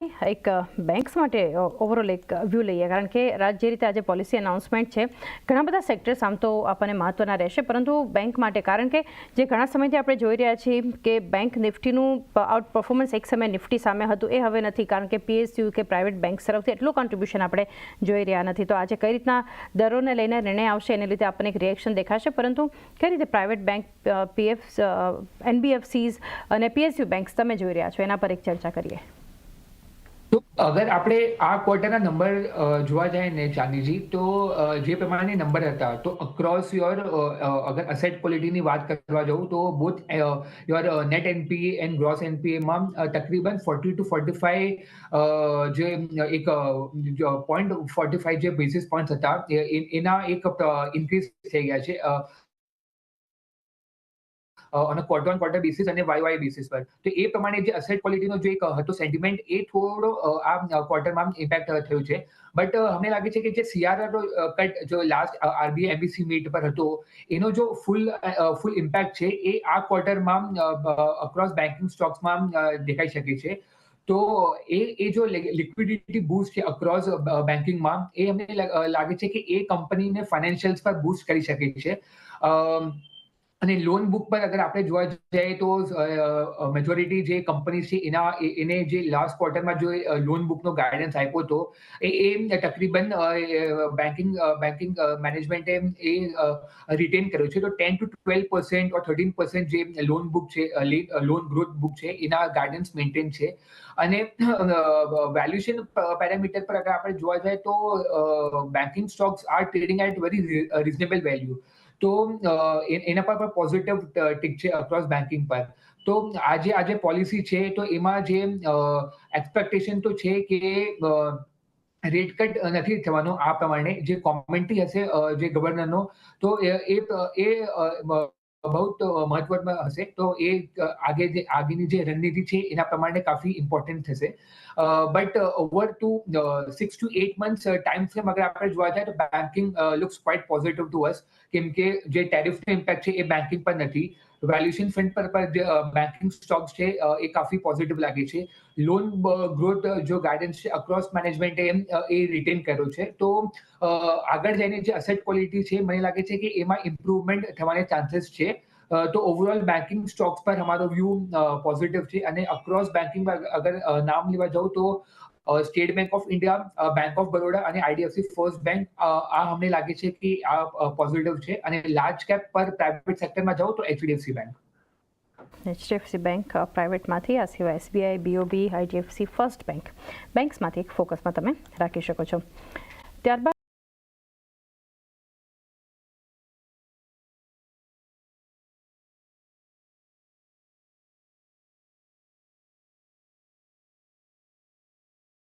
એક બેંક્સ માટે ઓવરઓલ એક વ્યૂ લઈએ, કારણ કે જે રીતે આજે પોલિસી અનાઉન્સમેન્ટ છે, ઘણા બધા સેક્ટર્સ આમ તો આપણને મહત્વના રહેશે, પરંતુ બેંક માટે, કારણ કે જે ઘણા સમયથી આપણે જોઈ રહ્યા છીએ કે બેંક નિફ્ટીનું આઉટ પરફોર્મન્સ એક સમય નિફ્ટી સામે હતું, એ હવે નથી, કારણ કે પીએસયુ કે પ્રાઇવેટ બેંક તરફથી એટલું કોન્ટ્રીબ્યુશન આપણે જોઈ રહ્યા નથી. તો આજે કઈ રીતના દરોને લઈને નિર્ણય આવશે એને લીધે આપણને એક રિએક્શન દેખાશે, પરંતુ કઈ રીતે પ્રાઇવેટ બેંક, એનબીએફસીઝ અને પીએસયુ બેંક્સ તમે જોઈ રહ્યા છો, એના પર એક ચર્ચા કરીએ. તો અગર આપણે આ ક્વાર્ટરના નંબર જોવા જાય ને ચાંદીજી, તો જે પ્રમાણે નંબર હતા, તો અક્રોસ યોર અગર અસેટ ક્વોલિટીની વાત કરવા જાઉં તો both your net NPA and gross એનપીએમાં તકરીબન 40 to 45 જે એક 0.45 જે બેસિસ પોઈન્ટ હતા એના એક ઇન્ક્રીઝ થઈ ગયા છે on a quarter on quarter basis અને વાય બેસિસ પર. તો એ પ્રમાણે જે અસેટ ક્વોલિટીનો જે એક હતો સેન્ટિમેન્ટ, એ થોડો આ ક્વાર્ટરમાં ઇમ્પેક્ટ થયું છે. બટ અમને લાગે છે કે જે સીઆરઆર કટ જો લાસ્ટ આરબીઆઈ એમબીસી મીટ પર હતો, એનો જો ફૂલ ઇમ્પેક્ટ છે એ આ ક્વાર્ટરમાં અક્રોસ બેન્કિંગ સ્ટોક્સમાં દેખાઈ શકે છે. તો એ જો લિક્વિડિટી બૂસ્ટ છે અક્રોસ બેન્કિંગમાં, એ અમને લાગે છે કે એ કંપનીને ફાઇનાન્શિયલ્સ પર બૂસ્ટ કરી શકે છે. અને લોન બુક પર અગર આપણે જોવા જઈએ તો મેજોરિટી જે કંપની છે એને જે લાસ્ટ ક્વાર્ટરમાં જો લોન બુકનો ગાઈડન્સ આપ્યો હતો, એ તકરીબન બેન્કિંગ મેનેજમેન્ટે એ રિટેન કર્યો છે. તો 10 to 12% or 13% જે લોન બુક છે, લોન ગ્રોથ બુક છે, એના ગાઈડન્સ મેન્ટેન છે. અને વેલ્યુએશન પેરામીટર પર અગર આપણે જોવા જઈએ તો banking stocks are trading at very reasonable value. તો એના પર પોઝિટિવ ટિક છે અક્રોસ બેન્કિંગ પર. તો આજે પોલિસી છે, તો એમાં જે એક્સપેક્ટેશન તો છે કે રેટ કટ નથી થવાનો. આ પ્રમાણે જે કોમેન્ટ્રી હશે જે ગવર્નરનો, તો એ બહુ મહત્વમાં હશે. તો એ આગળની જે રણનીતિ છે એના પ્રમાણે કાફી ઇમ્પોર્ટન્ટ થશે. But over to 6 to 8 months time frame અગર આપણે જોવા જાય તો banking looks quite positive two અસ, કેમ કે જે ટેરિફનો ઇમ્પેક્ટ છે એ બેન્કિંગ પર નથી. વેલ્યુએશન ફ્રન્ટ પર જે બેન્કિંગ સ્ટોક્સ છે એ કાફી પોઝિટિવ લાગે છે. લોન ગ્રોથ જો ગાઈડન્સ છે અક્રોસ મેનેજમેન્ટે એ રિટેન કર્યો છે. તો આગળ જઈને જે અસેટ ક્વોલિટી છે, મને લાગે છે કે એમાં ઇમ્પ્રુવમેન્ટ થવાના ચાન્સીસ છે. તો ઓવરઓલ બેન્કિંગ સ્ટોક્સ પર અમારો વ્યૂ પોઝિટિવ છે. અને અક્રોસ બેન્કિંગમાં અગર નામ લેવા જાઉં તો state bank of India, bank of Baroda અને આઈડીએફસી ફર્સ્ટ બેંક, આ અમને લાગે છે કે આ પોઝિટિવ છે. અને લાર્જ કેપ પર પ્રાઇવેટ સેક્ટરમાં જાઉં તો એચડીએફસી બેંક. એચડીએફસી બેંક પ્રાઇવેટમાંથી, આ સિવાય SBI, BOB, IDFC first bank બેંક્સમાંથી એક ફોકસમાં તમે રાખી શકો છો. ત્યારબાદ